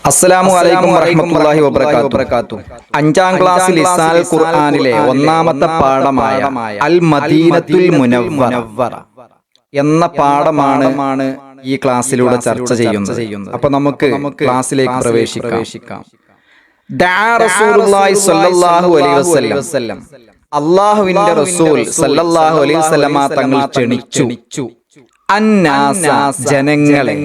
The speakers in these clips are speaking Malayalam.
അസ്സലാമു അലൈക്കും വറഹ്മത്തുള്ളാഹി വബറകാതുഹു. അഞ്ചാം ക്ലാസ് ലിസാനുൽ ഖുർആനിലെ ഒന്നാമത്തെ പാഠമായ അൽ മദീനത്തുൽ മുനവ്വറ എന്ന പാഠമാണ് ഈ ക്ലാസ്സിലൂടെ ചർച്ച ചെയ്യുന്നത്. അപ്പൊ നമുക്ക് ക്ലാസ്സിലേക്ക് പ്രവേശിക്കാം. ദഅ റസൂലുള്ളാഹി സ്വല്ലല്ലാഹു അലൈഹി വസല്ലം, അല്ലാഹുവിന്റെ റസൂൽ സ്വല്ലല്ലാഹു അലൈഹി വസല്ലമ തങ്ങൾ ക്ഷണിച്ചു അന്നാസ ജനങ്ങളെ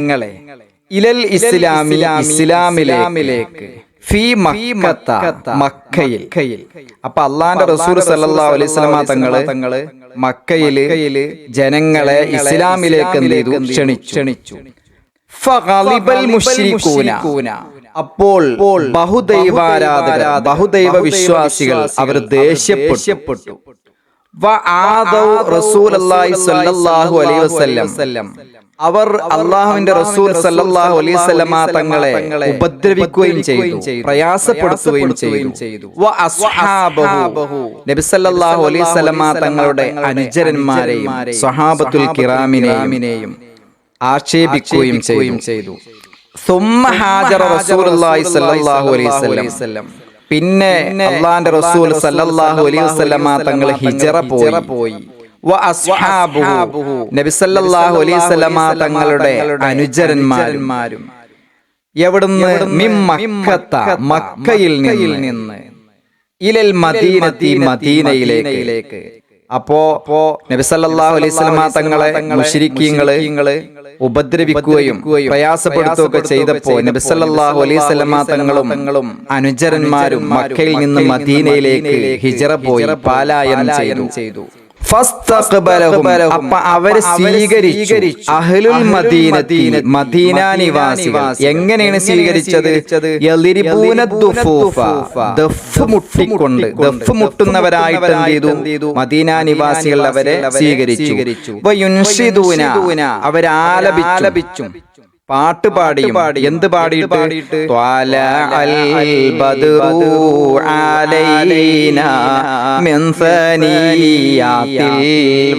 ഇലൽ ഇസ്ലാമിലേക്ക് ഫീ മക്കത്ത മക്കയിൽ. അപ്പൊ അള്ളാന്റെ റസൂൽ സല്ലല്ലാഹു അലൈഹി വസല്ലമ തങ്ങള് മക്കയില് ജനങ്ങളെ ഇസ്ലാമിലേക്ക് എന്ത് ചെയ്തു? ക്ഷണിച്ചു. ഫഗളിബൽ മുശ്രികൂന, അപ്പോൾ ബഹുദൈവാരാധകർ, ബഹുദൈവ വിശ്വാസികൾ അവർ ദേഷ്യപ്പെട്ടു. വആദൗ റസൂലുള്ളാഹി സ്വല്ലല്ലാഹു അലൈഹി വസല്ലം, അവർ അള്ളാഹുവിന്റെ റസൂൽ സല്ലല്ലാഹു അലൈഹി വസല്ലമ തങ്ങളെ ഉപദ്രവിക്കുകയും ചെയ്തു, പ്രയാസപ്പെടുത്തുകയും ചെയ്തു. വഅസ്ഹാബഹു, നബി സല്ലല്ലാഹു അലൈഹി വസല്ലമ തങ്ങളുടെ അനുചരന്മാരെയും സ്വഹാബത്തുൽ കിറാമിനെയും ആക്ഷേപിക്കുകയും ചെയ്തു. സുമ്മ ഹാജറ റസൂലുള്ളാഹി സ്വല്ലല്ലാഹു അലൈഹി വസല്ലം, പിന്നെ അള്ളാഹുവിന്റെ റസൂൽ സല്ലല്ലാഹു അലൈഹി വസല്ലമ തങ്ങൾ ഹിജറ പോയി. നബി സല്ലല്ലാഹു അലൈഹി വസല്ലമ തങ്ങളുടെ അനുചരന്മാരും എവിടുന്ന്? മക്കയിൽ നിന്ന് ഇലൽ മദീനത്തി, മദീനയിലേക്ക്. അപ്പോ നബി സല്ലല്ലാഹു അലൈഹി വസല്ലമ തങ്ങളെ മുശ്രിക്കീങ്ങള് ഉപദ്രവിക്കുകയും പ്രയാസപ്പെടുത്തുകയൊക്കെ ചെയ്തപ്പോ നബി സല്ലല്ലാഹു അലൈഹി വസല്ലമ തങ്ങളും അനുചരന്മാരും മക്കയിൽ നിന്ന് മദീനയിലേക്ക് ഹിജറ പോയി, പലായനം ചെയ്തു. അപ്പൊ അവരെ സ്വീകരിച്ചു അഹ്ലുൽ മദീനത്തി, മദീന നിവാസികൾ. എങ്ങനെയാണ് സ്വീകരിച്ചത്? ദഫ് മുട്ടുന്നവരായിട്ട് എന്ത് ചെയ്തു? മദീന നിവാസികൾ അവരെ സ്വീകരിച്ചു. അവരാലപിച്ചു, പാട്ട് പാടിയും. എന്ത് പാടിയിട്ട്? ത്വലഅൽ ബദ്റു അലൈനാ മിൻ സനിയാത്തിൽ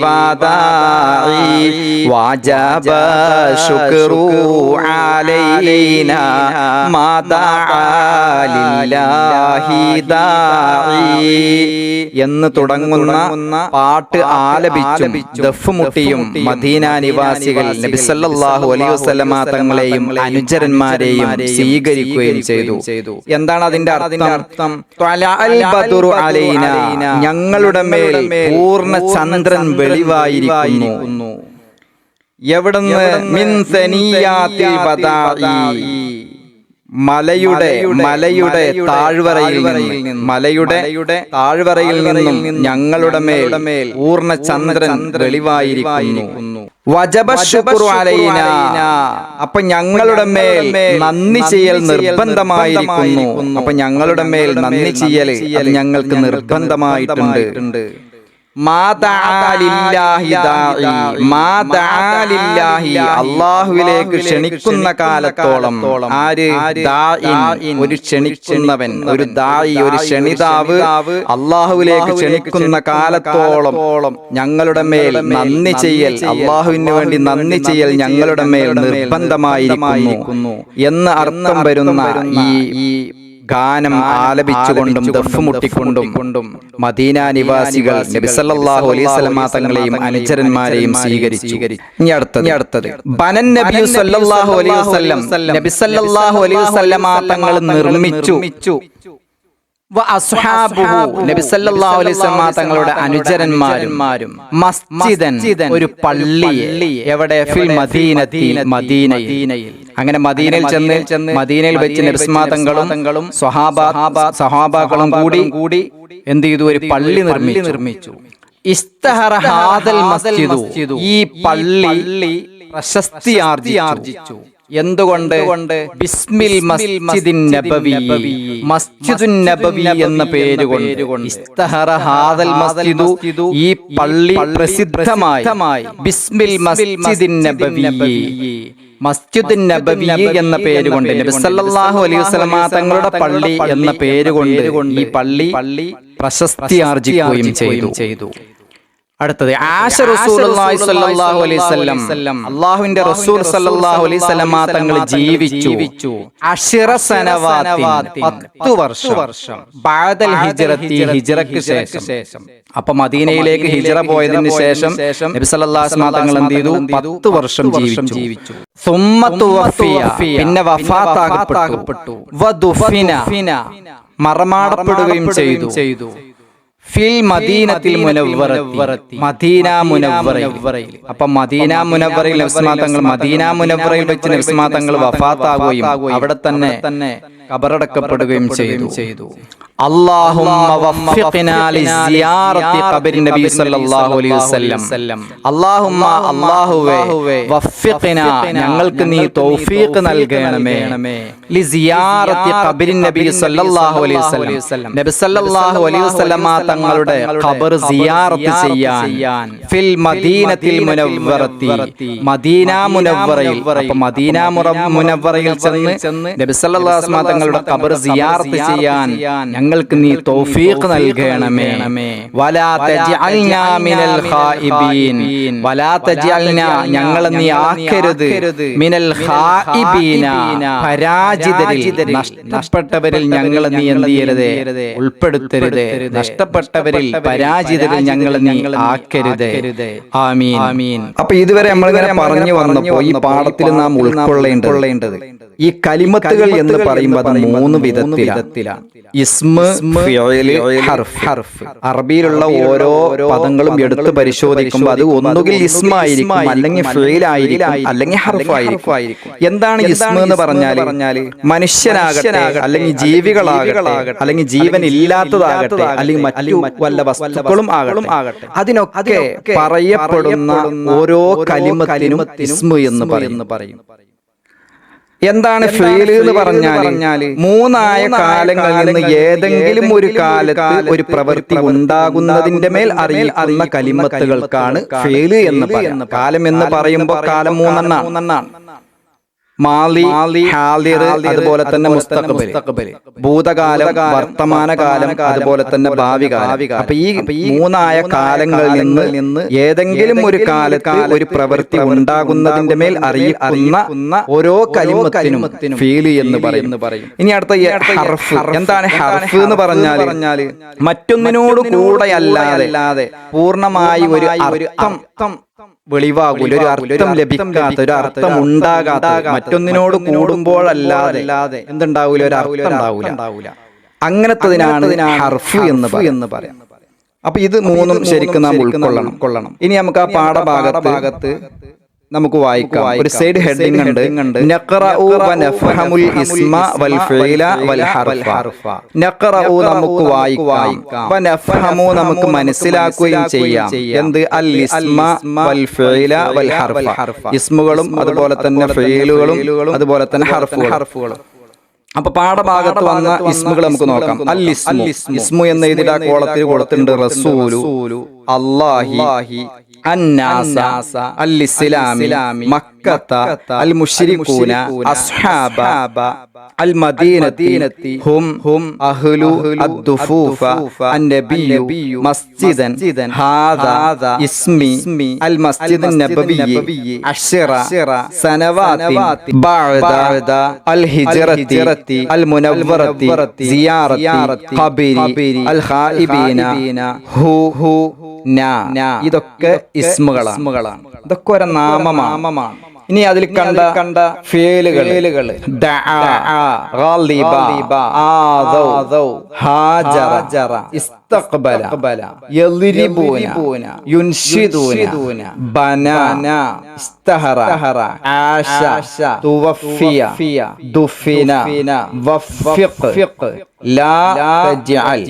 വദാഇ വജബ ശുക്രു അലൈനാ മാദാ ലില്ലാഹി ദാഇ എന്ന് തുടങ്ങുന്ന പാട്ട് ആലപിച്ചും ദഫ് മുട്ടിയും മദീന നിവാസികൾ നബി സല്ലല്ലാഹു അലൈഹി വസല്ലമ തങ്ങളെയും അനുചരന്മാരെയും സ്വീകരിക്കുകയും ചെയ്തു. എന്താണ് അതിന്റെ അർത്ഥം? ത്വലഅൽ ബദ്റു അലൈനാ, ഞങ്ങളുടെ മേൽ പൂർണ്ണ ചന്ദ്രൻ വെളിവായിരിക്കുന്നു. എവിടുന്ന്? മിൻ സനിയാത്തിൽ വദാഇ, മലയുടെ താഴ്വരയിൽ നിന്നും ഞങ്ങളുടെ മേൽ പൂർണ്ണ ചന്ദ്രൻ വെളിവായിരിക്കുന്നു. വജബ ശുക്രു അലൈനാ, അപ്പൊ ഞങ്ങളുടെ മേൽ നന്ദി ചെയ്യൽ നിർബന്ധമായിരിക്കുന്നു. അപ്പൊ ഞങ്ങളുടെ മേൽ നന്ദി ചെയ്യൽ അത് ഞങ്ങൾക്ക് നിർബന്ധമായിട്ടുണ്ട്. അള്ളാഹുവിലേക്ക് ക്ഷണിക്കുന്ന കാലത്തോളം, ഒരു ക്ഷണിക്കുന്നവൻ, ഒരു ദായി, ഒരു ക്ഷണിതാവ് അള്ളാഹുവിലേക്ക് ക്ഷണിക്കുന്ന കാലത്തോളം ഞങ്ങളുടെ മേൽ നന്ദി ചെയ്യൽ, അള്ളാഹുവിന് വേണ്ടി നന്ദി ചെയ്യൽ ഞങ്ങളുടെ മേൽ നിർബന്ധമായിരിക്കുന്നു എന്ന് അർത്ഥം വരുന്ന ഈ ഗാനം ആലപിച്ചുകൊണ്ടും ദഫ് മുട്ടിക്കൊണ്ടും മദീന നിവാസികൾ നബി സല്ലല്ലാഹു അലൈഹി വസല്ലമ തങ്ങളെയും അനുചരന്മാരെയും സ്വീകരിച്ചു. ഇനി അടുത്തത് ബനൻ നബി സല്ലല്ലാഹു അലൈഹി വസല്ലം, നബി സല്ലല്ലാഹു അലൈഹി വസല്ലമ തങ്ങൾ നിർമ്മിച്ചു. നബി സല്ലല്ലാഹു അലൈഹി വസല്ലമ തങ്ങളുടെ അനുചരന്മാരും മസ്ജിദൻ, ഒരു പള്ളിയെ. എവിടെ? ഫിൽ മദീനത്തി, മദീനയിൽ. അങ്ങനെ മദീനയിൽ ചെന്ന് മദീനയിൽ വെച്ച് നബി തങ്ങളും സ്വഹാബാക്കളും കൂടി എന്ത് ചെയ്തു? ഒരു പള്ളി നിർമ്മിച്ചു. ഇസ്തഹറ ഹാദൽ മസ്ജിദു, ഈ പള്ളി പ്രശസ്തി ആർജിച്ചു. എന്തുകൊണ്ട്? ബിസ്മിൽ മസ്ജിദിൻ നബവി, മസ്ജിദുൻ നബവി എന്ന പേരുകൊണ്ട്. ഇസ്തഹറ ഹാദൽ മസ്ജിദു, ഈ പള്ളി പ്രസിദ്ധമായി. ബിസ്മിൽ മസ്ജിദിൻ നബവി, മസ്ജിദുൻ നബവി എന്ന പേരുകൊണ്ട്, നബി സല്ലല്ലാഹു അലൈഹി വസല്ലമ തങ്ങളുടെ പള്ളി എന്ന പേരുകൊണ്ട് ഈ പള്ളി പ്രശസ്തി ആർജിക്കുകയും ചെയ്തു. അടുത്തത് ആശ റസൂലുള്ളാഹി സ്വല്ലല്ലാഹു അലൈഹി വസല്ലം അല്ലാഹുവിന്റെ റസൂൽ സ്വല്ലല്ലാഹു അലൈഹി വസല്ലം തങ്ങൾ ജീവിച്ചു അശ്റ സനവാത്തിൻ 10 വർഷം ബഅദൽ ഹിജ്റത്തി ഹിജ്റക്ക് ശേഷം. അപ്പൊ മദീനയിലേക്ക് ഹിജ്റ പോയതിനു ശേഷം നബി സല്ലല്ലാഹു അലൈഹി വസല്ലം തങ്ങൾ എന്ത് ചെയ്തു? 10 വർഷം ജീവിച്ചു. സുമ്മ തുവഫിയ പിന്നെ വഫാത്താകപ്പെട്ടു. വദുഫിന മറമാടപ്പെടുകയും ചെയ്തു. ഫിൽ മദീനത്തിൽ മുനവ്വറത്തി മദീന മുനവ്വറയിൽ. അപ്പൊ മദീന മുനവ്വറയിൽ നബി തങ്ങൾ മദീന മുനവ്വറയിൽ വെച്ച് നബി തങ്ങൾ വഫാത്താകുകയും അവിടെ തന്നെ ഖബറടക്കപ്പെടുകയും ചെയ്തു. അല്ലാഹുമ്മ വഫിഖ്നാ ലിസിയാറത്തി ഖബരി നബി സല്ലല്ലാഹു അലൈഹി വസല്ലം. അല്ലാഹുമ്മ അല്ലാഹുവേ വഫിഖ്നാ ഞങ്ങൾക്ക് നീ തൗഫീഖ് നൽകണമേ ലിസിയാറത്തി ഖബരി നബി സല്ലല്ലാഹു അലൈഹി വസല്ലം. നബി സല്ലല്ലാഹു അലൈഹി വസല്ലം തങ്ങളുടെ ഖബർ സിയാറത്ത് ചെയ്യാൻ ഫിൽ മദീനത്തിൽ മുനവ്വറത്തി മദീന മുനവ്വറയിൽ. അപ്പൊ മദീന മുനവ്വറയിൽ ചെന്ന് നബി സല്ലല്ലാഹു അലൈഹി വസല്ലം തങ്ങളുടെ ഖബർ സിയാറത്ത് ചെയ്യാൻ ഞങ്ങൾക്ക് നീ തൗഫീഖ് നൽകണമേ. വലാ തജ്അൽനാ മിനൽ ഖായിബീൻ വലാ തജ്അൽനാ ഞങ്ങളെ നീ ആക്കരുത് മിനൽ ഖായിബീന പരാജിതരിൽ നഷ്ടപ്പെട്ടവരിൽ ഞങ്ങളെ നീ എന്ത് ചെയ്യരുത്? ഉൾപ്പെടുത്തരുത്. നഷ്ടപ്പെട്ടവരിൽ പരാജിതരിൽ ഞങ്ങളെ നീ ആക്കരുത്. ആമീൻ. അപ്പൊ ഇതുവരെ നമ്മളിങ്ങനെ പറഞ്ഞു വന്നപ്പോ ഈ പാഠത്തിൽ നാം ഉൾക്കൊള്ളേണ്ടത് ഈ കലിമത്തുകൾ എന്ന് പറയുമ്പോൾ അത് 3 വിധത്തിലാണ്. ഇസ്മ, ഫിഅല്, ഹർഫ്. അറബിയിലുള്ള ഓരോ പദങ്ങളും എടുത്ത് പരിശോധിക്കുമ്പോൾ അത് ഒന്നുകിൽ ഇസ്മ ആയിരിക്കും, അല്ലെങ്കിൽ ഫിഅൽ ആയിരിക്കും, അല്ലെങ്കിൽ ഹർഫ് ആയിരിക്കും. എന്താണ് ഇസ്മ എന്ന് പറഞ്ഞാല് മനുഷ്യനാകട്ടെ, അല്ലെങ്കിൽ ജീവികളാകട്ടെ, അല്ലെങ്കിൽ ജീവൻ ഇല്ലാത്തതാകട്ടെ, അല്ലെങ്കിൽ മറ്റു വല്ല വസ്തുക്കളും ആകട്ടെ, അതിനൊക്കെ പറയപ്പെടുന്ന ഓരോ കലിമത്തിനും ഇസ്മ എന്ന് പറയും. എന്താണ് ഫീൽ എന്ന് പറഞ്ഞാല് 3 കാലങ്ങളിൽ നിന്ന് ഏതെങ്കിലും ഒരു കാലത്ത് ഒരു പ്രവൃത്തി ഉണ്ടാകുന്നതിന്റെ മേൽ അറിയുന്ന കലിമത്തുകൾക്കാണ് ഫീൽ എന്ന് പറയുന്നത്. കാലം എന്ന് പറയുമ്പോൾ കാലം 3 എണ്ണാണ്. മാലി, ഹാദിർ, അതുപോലെ തന്നെ മുസ്തഖ്ബൽ, ഭൂതകാലം, വർത്തമാനകാലം, അതുപോലെ തന്നെ ഭാവി കാലം. അപ്പൊ ഈ 3 കാലങ്ങളിൽ നിന്ന് ഏതെങ്കിലും ഒരു കാലത്ത് ഒരു പ്രവൃത്തി ഉണ്ടാകുന്നതിന്റെ മേൽ അറിയിക്കുന്ന ഓരോ കലിമത്തിനും ഫീല് എന്ന് പറയും. ഇനി അടുത്ത ഹർഫ്. എന്താണ് ഹർഫ് എന്ന് പറഞ്ഞാല് മറ്റൊന്നിനോട് കൂടെയല്ലാതെ പൂർണ്ണമായി ഒരു അർത്ഥം വെളിവാകൂല, ഒരു അർത്ഥം ലഭിക്കാത്ത, ഒരു അർത്ഥം ഉണ്ടാകാത്ത, മറ്റൊന്നിനോട് കൂടുമ്പോഴല്ലാതെ എന്തുണ്ടാവൂല? ഒരു അർത്ഥം ഉണ്ടാവൂല. അങ്ങനത്തതിനാണ് ഹർഫ് എന്ന് പറയാം. അപ്പൊ ഇത് 3 ശരിക്കും നാം ഉൾക്കൊള്ളണം. ഇനി നമുക്ക് ആ പാഠഭാഗത്ത് നമുക്ക് വായിക്കാം. ഒരു സൈഡ് ഹെഡിങ് ഉണ്ട്, നഖറഉ വനഫഹമുൽ ഇസ്മ വൽ ഫിഅല വൽ ഹർഫ. നഖറഉ നമുക്ക് വായിക്കാം, വനഫഹമു നമുക്ക് മനസ്സിലാക്കുകയും ചെയ്യാം. എന്ത്? അൽ ഇസ്മ വൽ ഫിഅല വൽ ഹർഫ. ഇസ്മുകളും അതുപോലെ തന്നെ ഫിഅലുകളും അതുപോലെ തന്നെ ഹർഫുകളും. അപ്പൊ പാഠഭാഗത്ത് വന്ന ഇസ്മുകൾ നമുക്ക് നോക്കാം. അൽ ഇസ്മു എന്ന് എഴുതിയിട്ട് ആ കോളത്തിൽ കൊടുത്തിട്ടുണ്ട് റസൂലു, അല്ലാഹി, അന്നാസ, അൽ ഇസ്ലാമി, മക്കത്ത, അൽ മുശ്രികൂന, അസ്ഹാബ, അൽ മദീനത്തി, ഹും അഹ്ലു അദ്ദുഫൂഫ, അന്നബിയ്യു, മസ്ജിദൻ, ഹാദാ ഇസ്മി, അൽ മസ്ജിദുൻ നബവിയ്യി, അശ്റ സനവാതി, ബഅദ അൽ ഹിജ്റത്തി, അൽ മുനവ്വറത്തി, സിയാറത്തി, ഖബരി, അൽ ഖായിബീന, ഹു ഇതൊക്കെ ഇസ്മുകളാണ്. ഇതൊക്കെ ഒരു നാമമാണ്. ഇനി അതിൽ കണ്ട ഫേലുകൾ ദഅ, ഗളിബ, ആദൗ, ഹാജറ, ഇസ്തഖ്ബല, യദ്രിബൂന, യുൻഷിദൂന, ബനാന, ഇസ്തഹറ, ആശ, തുവഫിയ, ദുഫിന, വഫിഖ്, ലാ തജ്അൽ.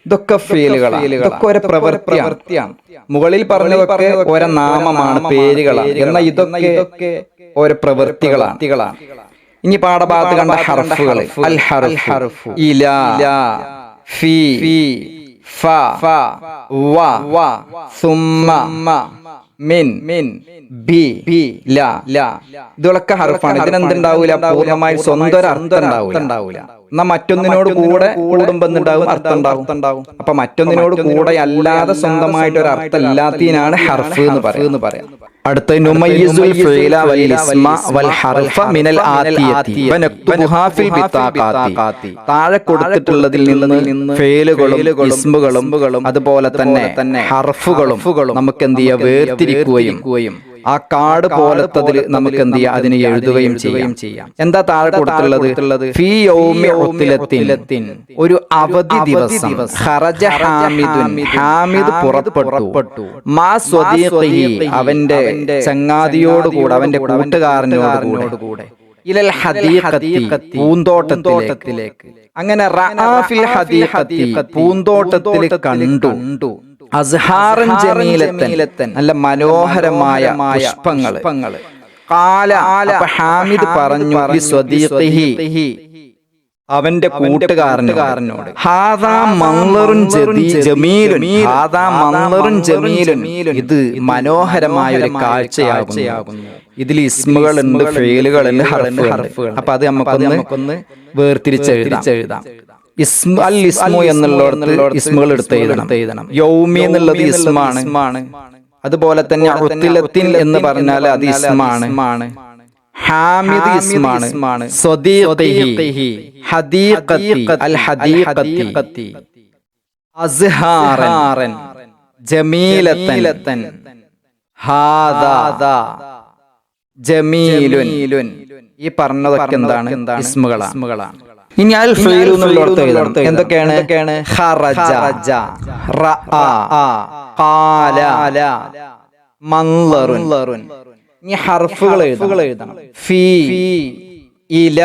ഇതൊക്കെ ഫീലുകളാണ്. ഇതൊക്കെ ഒരു പ്രവൃത്തിയാണ്. മുകളിൽ പറഞ്ഞതൊക്കെ ഒരു നാമമാണ്, പേരുകളാണ്. എന്നാൽ ഇതൊക്കെ ഒരു പ്രവൃത്തികളാണ്. ഇനി പാഠഭാഗത്ത് കണ്ട ഹർഫുകൾ. അൽ ഹർഫു ഇലാ, ഫീ, ഫ, വ, സുമ്മ, മിൻ, ബി, ല. ഇതൊക്കെ ഹർഫാണ്. ഇതിനെന്തുണ്ടാവൂല? പൂർണ്ണമായി സ്വന്തം അർത്ഥം ഉണ്ടാവൂല. എന്നാ മറ്റൊന്നിനോട് കൂടെ കൂടുമ്പോ എന്തുണ്ടാവും? അർത്ഥം ഉണ്ടാവും. അപ്പൊ മറ്റൊന്നിനോട് കൂടെ അല്ലാതെ സ്വന്തമായിട്ട് ഒരു അർത്ഥം ഇല്ലാത്തതിനാണ് ഹർഫ് എന്ന് പറയാം. അടുത്ത നുമയ്യിസുൽ ഫിഅല വൽ ഇസ്മ വൽ ഹർഫ മിനൽ ആതിയതി വനക്തുബുഹാ ഫിൽ ബിതാഖാതി. താഴെ കൊടുത്തിട്ടുള്ളതിൽ നിന്ന് ഫേലുകളും ഇസ്മുകളും അതുപോലെ തന്നെ ഹർഫുകളും നമുക്ക് എന്ത് ചെയ്യാം? വേർതിരിക്കുകയും ആ കാർഡ് പോലത്തതിൽ നമുക്ക് എന്ത് ചെയ്യാം? അതിനെ എഴുതുകയും ചെയ്യാം. എന്താ താഴെ കൊടുത്തിട്ടുള്ളത്? ഫീ യൗമി ഉത്ലത്തിൻ, ഒരു അവധി ദിവസം. ഖറജ ഹാമിദുൻ, ഹാമിദ് പുറപ്പെട്ടു. മാ സ്വദീഖിഹി, അവന്റെ ചങ്ങാതിയോടുകൂടെ, അവന്റെ കൂട്ടുകാരനോടുകൂടെ. ഇലൽ ഹദീഖത്തി, പൂന്തോട്ടത്തിലേക്ക്. അങ്ങനെ റഅ ഫിൽ ഹദീഖത്തി, പൂന്തോട്ടത്തിൽ കണ്ടു. അസ്ഹാറൻ ജമീലത്തൻ, നല്ല മനോഹരമായ പുഷ്പങ്ങൾ. ഖാല, അപ്പോൾ ഹാമിദ് പറഞ്ഞു ലിസ്വദീഖിഹി, അവന്റെ കൂട്ടുകാരനോട്, ഹാദാ മൻളറുൻ ജമീലുൻ, ഹാദാ മൻളറുൻ ജമീലുൻ, ഇത് മനോഹരമായ ഒരു കാഴ്ചയാകുന്നു. ഇതിൽ ഇസ്മുകളുണ്ട്, ഫേലുകളുണ്ട്, ഹർഫുകൾ. അപ്പൊ അത് നമുക്കൊന്ന് വേർതിരിച്ചെഴുതാം. അൽ ഇസ്മു എന്നുള്ളടത്ത് ഇസ്മുകൾ എടുത്ത് എഴുതണം. യൗമി എന്നുള്ളത് ഇസ്മാണ്. അതുപോലെ തന്നെ ഉത്ലത്തിൻ എന്ന് പറഞ്ഞാൽ അത് ഇസ്മാണ്. ഹാമിദ് ഇസ്മാണ്. സ്വദീഖിഹി, ഹദീഖത്തി, അൽ ഹദീഖത്തി. അസ്ഹാറൻ, ജമീലത്തൻ, ഹാദാ ജമീലുൻ. ഈ പറഞ്ഞതൊക്കെ എന്താണ്? ഇസ്മുകളാണ്. ഇനി അൽ ഫീലു എന്നുള്ളടത്ത് എഴുതണം. എന്തൊക്കെയാണ്? ഖറജ, റഅ, ഖാല, മൻളറുൻ. ഇനി ഹർഫുകൾ എഴുതണം. ഫീ, ഇല.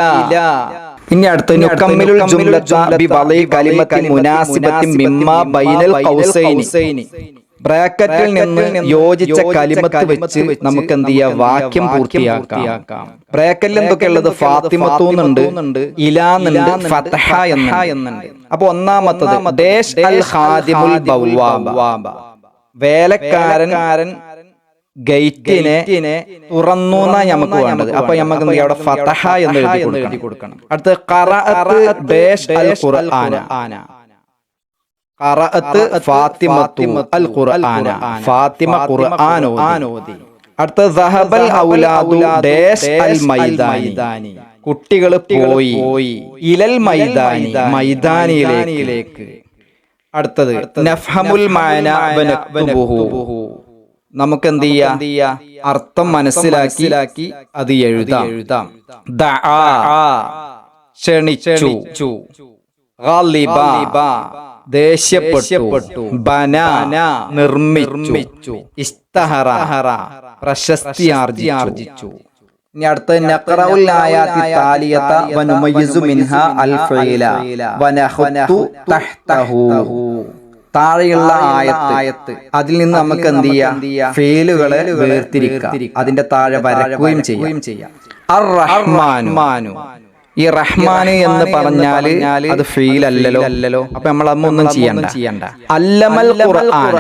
ഇനി അടുത്ത നുകമ്മിലുൽ ജുംലത ബിവളി കലിമത്തിൻ മുനാസിബത്തിൻ മിമ്മാ ബൈനൽ ഖൗസൈനി. ബ്രാക്കറ്റിൽ നിന്ന് യോജിച്ച കലിമത്ത് വെച്ച് നമുക്ക് എന്ത് ചെയ്യാം? വാക്യം പൂർത്തിയാക്കാം. ബ്രാക്കറ്റിൽ എന്തൊക്കെയുള്ളത്? ഫാത്തിമത്തുന്നുണ്ട്, ഇലാന്നുണ്ട്, ഫതഹ എന്നുണ്ട്. അപ്പൊ ഒന്നാമത്തത് ദേശ് അൽ ഖാദിമുൽ ബവ്വാബ, വേലക്കാരൻ ഗേറ്റിനെ തുറന്നു എന്നാ നമുക്ക് വേണ്ടത്. അപ്പൊ നമുക്ക് എന്ത് ചെയ്യാം? അവിടെ ഫതഹ എന്ന് എഴുതി കൊടുക്കണം. അടുത്ത് ഖറഅത്ത് ദേശ് അൽ ഖുർആന, ഖറഅത്ത് ഫാത്തിമത്തു അൽ ഖുർആന, ഫാത്തിമ ഖുർആൻ ഓതി. അടുത്ത സഹബൽ ഔലാദു ദേശ് അൽ മൈദാനി, കുട്ടികൾ പോയി. ഇലൽ മൈദാനി, മൈദാനിയിലേക്ക്. അടുത്തത് നഫ്ഹമുൽ മഅന വനക്തുബുഹു, നമുക്ക് എന്ത് ചെയ്യാം? അർത്ഥം മനസ്സിലാക്കി അത് എഴുതാം. ദഅ, ക്ഷണിച്ചു. ഗളിബ, ദേഷ്യപ്പെട്ടു. ബന, നിർമ്മിച്ചു. ഇസ്തഹറ, പ്രശസ്തി ആർജിച്ചു. ഇനി അടുത്ത നഖറഉൽ ആയാതി താലിയത വനുമയ്യിസു മിൻഹാ അൽ ഫീല വനഖതു തഹ്തഹു. താഴെയുള്ള ആയത്ത്, അതിൽ നിന്ന് നമുക്ക് എന്ത് ചെയ്യാം? ഫീലുകളെ വേർതിരിക്കാം. അതിന്റെ താഴെ വരക്കുകയും ചെയ്യാം. അർ റഹ്മാനു, ഈ റഹ്മാന് എന്ന് പറഞ്ഞാല് അത് ഫീൽ അല്ലല്ലോ. അപ്പൊ നമ്മൾ അതൊന്നും ചെയ്യണ്ട. അല്ലമൽ ഖുർആന,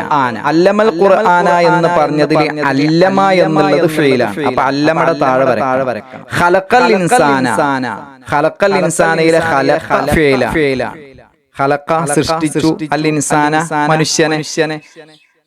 അല്ലമൽ ഖുർആന എന്ന് പറഞ്ഞതിൽ അല്ലമ എന്നുള്ളത് ഫീലാണ്. അപ്പൊ അല്ലമയുടെ താഴെ വരക്കണം. ഖലഖൽ ഇൻസാന, ഖലഖൽ ഇൻസാനയിലെ ഖലഖ ഫീലാണ്. ഖലഖ സൃഷ്ടിച്ചു, അൽ ഇൻസാന മനുഷ്യനെ.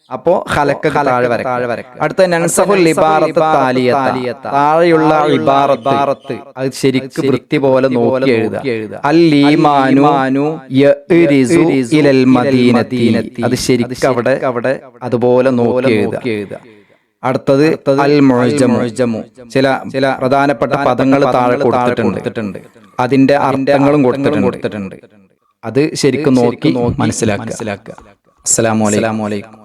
അപ്പോ ഖലഖ താഴെ വരക്കണം. അടുത്ത നൻസഹുൽ ഇബാറത്ത് താലിയത, താഴെയുള്ള ഇബാറത്ത് അത് ശരിക്ക് വൃത്തി പോലെ നോക്കി എഴുതുക. അൽ ഈമാനു യറിസു ഇലൽ മദീനത്തി, അത് ശരിക്ക് അവിടെ അതുപോലെ നോക്കി എഴുതുക. അടുത്തത് അൽ മുഅ്ജമു, ചില പ്രധാനപ്പെട്ട പദങ്ങൾ താഴെ കൊടുത്തിട്ടുണ്ട്. അതിന്റെ അർത്ഥങ്ങളും കൊടുത്തിട്ടുണ്ട്. അത് ശരിക്കും നോക്കി മനസ്സിലാക്കുക. അസ്സലാമു അലൈക്കും.